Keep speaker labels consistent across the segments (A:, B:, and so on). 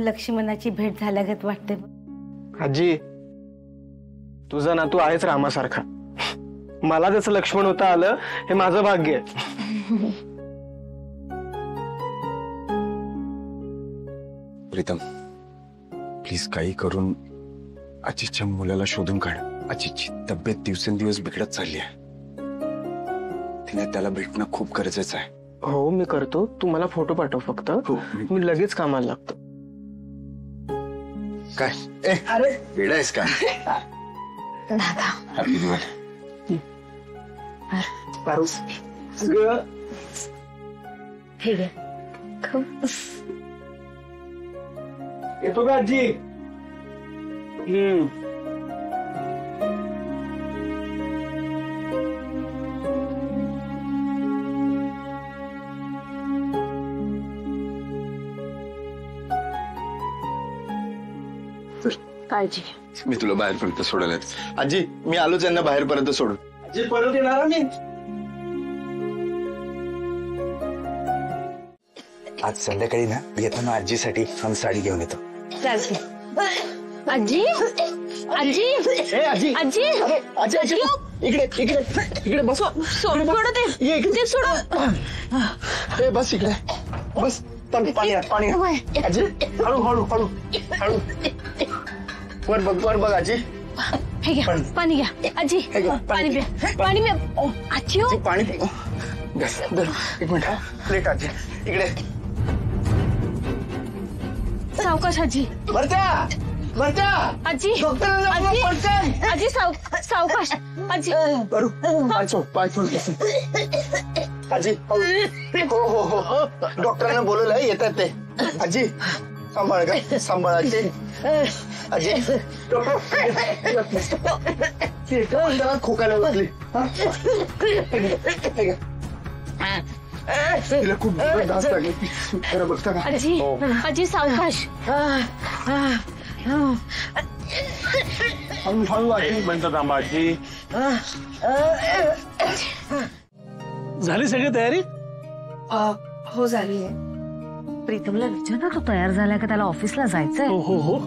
A: लक्ष्मणाची भेट झाल्यागत वाटते।
B: आजी तुझा नातू आहेच रामासारखा, मला जसं लक्ष्मण होता आलं हे माझं भाग्य आहे।
C: प्रीतम प्लीज काही करून आजीच्या मुलाला शोधून काढ। आजीची तब्येत दिवसेंदिवस बिघडत चालली आहे, तिने त्याला भेटणं खूप गरजेचं आहे।
B: हो मी करतो, तू मला फोटो पाठव फक्त। मी लगेच कामाला लागतो।
C: काय अरे वेडायस का? हॅपी दिवाळी।
B: येतो का आजी?
A: काळजी
C: मी तुला बाहेरपर्यंत सोडायला आजी, मी आलोच यांना बाहेरपर्यंत सोडून।
B: आजी परत येणार मी।
C: आज संध्याकाळी ना येताना आजीसाठी हम साडी घेऊन येतो।
A: चालते। आजी आजी
B: आजी
A: आजी
B: आजी आजी इकडे इकडे इकडे बस।
A: सोडू ते सोडू।
B: बस इकडे बस। पाणी पाणी आजी हळू हळू हळू हळू वर बघ आजी।
A: हे घ्या पाणी घ्या आजी। पाणी प्या पाणी प्या आजी।
B: पाणी एक मिनिट प्लेट आजी इकडे।
A: सावकाश आजी।
B: मरत्या
A: आजी आजी सावकाश आजी।
B: पाय आजी हो हो हो डॉक्टरांना बोलवलंय येतात ते। आजी सांभाळ का सांभाळ आजी। आजी डॉक्टर खोकायला लागली। तिला खूप डास लागले जरा बघता का?
A: आजी आजी सावकाश।
D: हळू आजी म्हणतात थांबा आजी। झाली सगळी तयारी?
A: हो झाली आहे। प्रीतमला विचार ना, तो तयार झाला का त्याला ऑफिसला जायचंय।
D: हो हो हो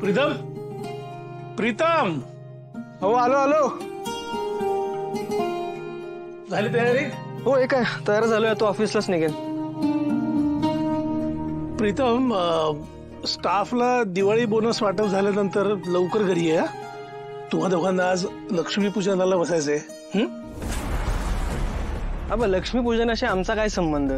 D: प्रीतम प्रीतम
B: हो आलो
D: झाली तयारी?
B: हो एक आहे तयार झालोय, तो ऑफिसलाच निघेल।
D: प्रीतम स्टाफला दिवाळी बोनस वाटप झाल्यानंतर लवकर घरी आहे। तुम्हा दोघांना आज लक्ष्मीपूजनाला बसायचंय।
B: अबा लक्ष्मीपूजनाशी आमचा काय संबंध?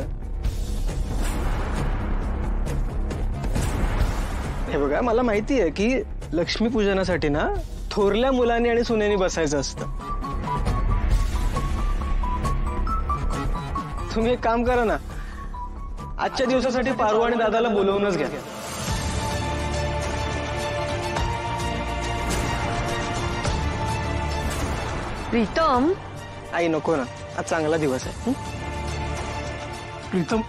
B: हे बघा मला माहिती आहे की लक्ष्मीपूजनासाठी ना थोरल्या मुलांनी आणि सुनेनी बसायचं असतं। तुम्ही एक काम करा ना, आजच्या दिवसासाठी पारू आणि दादाला बोलवूनच घ्या।
A: प्रीतम
B: आई नको ना, आज चांगला दिवस आहे।
D: प्रीतम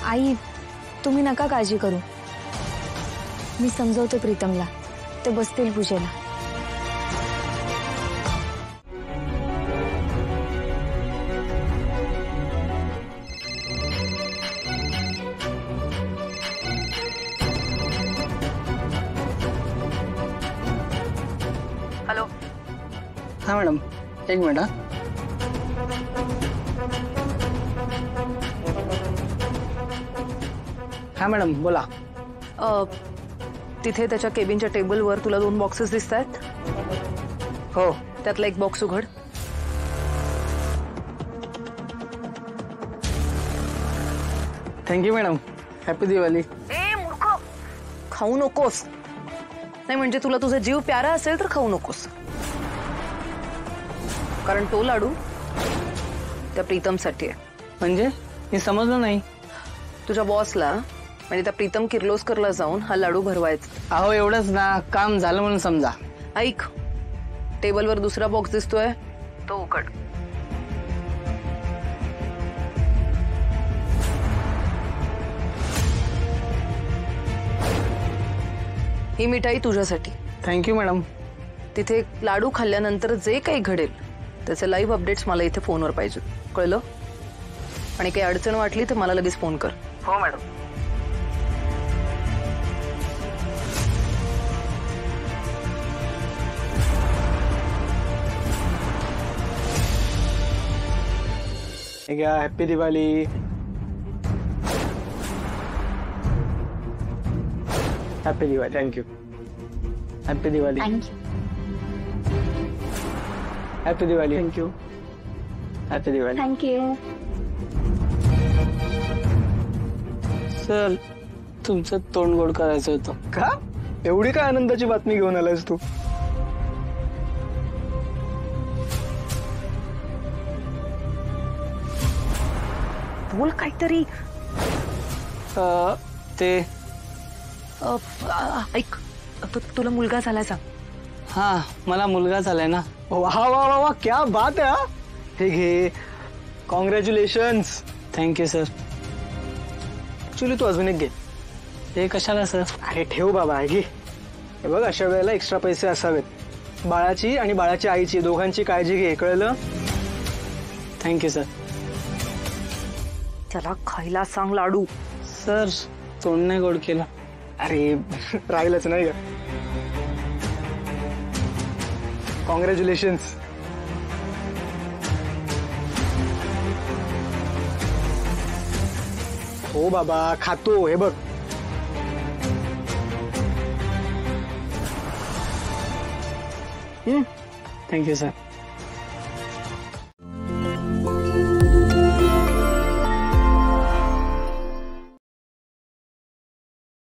E: आई तुम्ही नका काळजी करू, मी समजवते प्रीतमला, ते बसतील पूजेला।
A: हॅलो
B: हाँ मैडम एक मिनट। हाँ मैडम बोला।
A: तिथे त्याच्या केबिनच्या टेबलवर तुला 2 बॉक्सेस दिसतायत?
B: हो
A: त्यातला एक बॉक्स उघड।
B: Thank you madam, happy Diwali.
A: ए मूर्ख, खाऊ नकोस। नाही म्हणजे तुला तुझा जीव प्यारा असेल तर खाऊ नकोस, कारण तो लाडू त्या प्रीतमसाठी आहे।
B: म्हणजे मी समजलं नाही।
A: तुझ्या बॉसला म्हणजे त्या प्रीतम किर्लोस्करला जाऊन हा लाडू भरवायचा।
B: अहो एवढंच ना, काम झालं म्हणून समजा।
A: ऐक, टेबलवर दुसरा बॉक्स दिसतोय तो उघड। ही मिठाई तुझ्यासाठी।
B: Thank you madam.
A: तिथे लाडू खाल्ल्यानंतर जे काही घडेल त्याचे लाईव्ह अपडेट्स मला इथे फोनवर पाहिजे, कळलं? आणि काही अडचण वाटली तर मला लगेच फोन कर।
B: हो मॅडम। हे घ्या, happy Diwali. Happy Diwali. Thank you. Happy Diwali.
E: Thank you.
B: Happy Diwali. Thank you. Happy Diwali.
E: Thank you.
F: Sir तुमचं तोंड गोड करायचं होतं.
B: का एवढी काय आनंदाची बातमी घेऊन आलायस तू?
A: बोल काहीतरी.
F: ते
A: ऐक, तुला मुलगा झाला सांग.
F: हा मला मुलगा झालाय ना.
B: वा वा वा वा, क्या बात आहे. हे घे, कॉंग्रॅच्युलेशन्स.
F: Thank you sir.
B: ऍक्च्युली तू अजून एक घे.
F: हे कशाला सर?
B: अरे ठेव बाबा, घे. हे बघ, अशा वेळेला एक्स्ट्रा पैसे असावेत. बाळाची आणि बाळाच्या आईची दोघांची काळजी घे, कळलं?
F: Thank you sir.
A: त्याला खायला सांग लाडू.
F: सर तोंड नाही गोड केलं.
B: अरे राहिलंच नाही का. कॉंग्रॅच्युलेशन्स. हो बाबा, खातो. हे बघ.
F: Thank you sir.